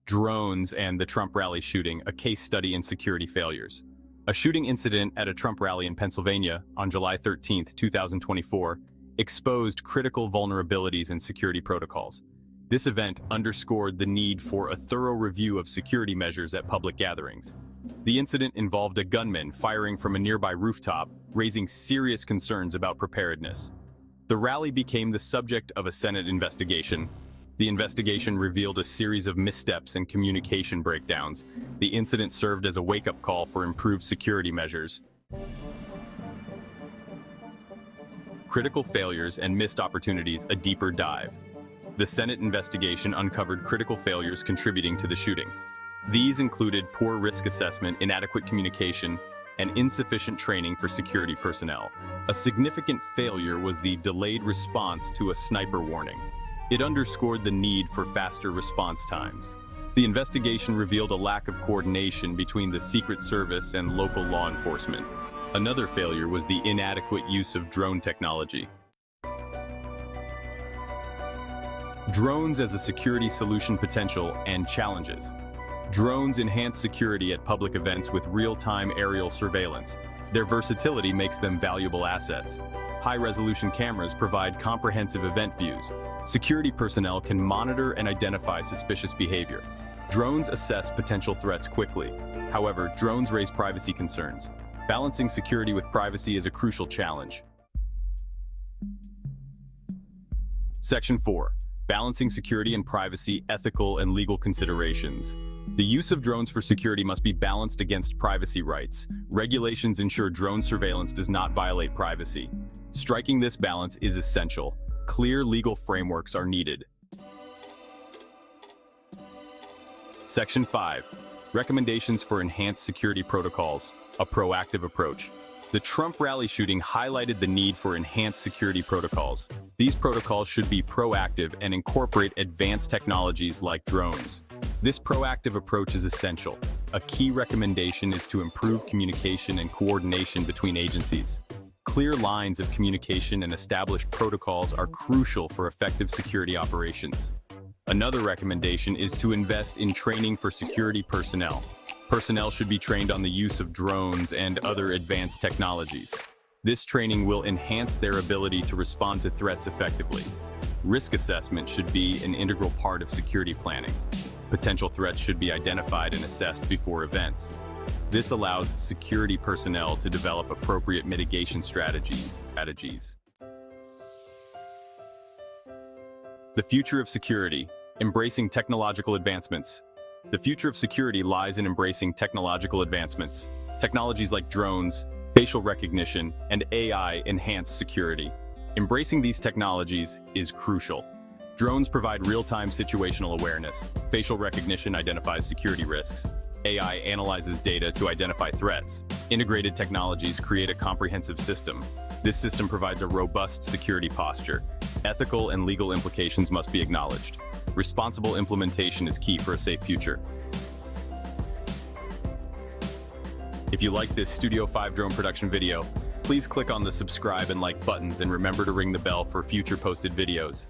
Drones and the Trump rally shooting, a case study in security failures. A shooting incident at a Trump rally in Pennsylvania on July 13, 2024, exposed critical vulnerabilities in security protocols. This event underscored the need for a thorough review of security measures at public gatherings. The incident involved a gunman firing from a nearby rooftop, raising serious concerns about preparedness. The rally became the subject of a Senate investigation. The investigation revealed a series of missteps and communication breakdowns. The incident served as a wake-up call for improved security measures. Critical failures and missed opportunities, a deeper dive. The Senate investigation uncovered critical failures contributing to the shooting. These included poor risk assessment, inadequate communication, and insufficient training for security personnel. A significant failure was the delayed response to a sniper warning. It underscored the need for faster response times. The investigation revealed a lack of coordination between the Secret Service and local law enforcement. Another failure was the inadequate use of drone technology. Drones as a security solution potential and challenges. Drones enhance security at public events with real-time aerial surveillance. Their versatility makes them valuable assets. High-resolution cameras provide comprehensive event views. Security personnel can monitor and identify suspicious behavior. Drones assess potential threats quickly. However, drones raise privacy concerns. Balancing security with privacy is a crucial challenge. Section 4. Balancing security and privacy, ethical and legal considerations. The use of drones for security must be balanced against privacy rights. Regulations ensure drone surveillance does not violate privacy. Striking this balance is essential. Clear legal frameworks are needed. Section 5. Recommendations for enhanced security protocols, a proactive approach. The Trump rally shooting highlighted the need for enhanced security protocols. These protocols should be proactive and incorporate advanced technologies like drones. This proactive approach is essential. A key recommendation is to improve communication and coordination between agencies. Clear lines of communication and established protocols are crucial for effective security operations. Another recommendation is to invest in training for security personnel. Personnel should be trained on the use of drones and other advanced technologies. This training will enhance their ability to respond to threats effectively. Risk assessment should be an integral part of security planning. Potential threats should be identified and assessed before events. This allows security personnel to develop appropriate mitigation strategies. The future of security, embracing technological advancements. The future of security lies in embracing technological advancements. Technologies like drones, facial recognition, and AI enhance security. Embracing these technologies is crucial. Drones provide real-time situational awareness. Facial recognition identifies security risks. AI analyzes data to identify threats. Integrated technologies create a comprehensive system. This system provides a robust security posture. Ethical and legal implications must be acknowledged. Responsible implementation is key for a safe future. If you like this Studio 5 drone production video, please click on the subscribe and like buttons and remember to ring the bell for future posted videos.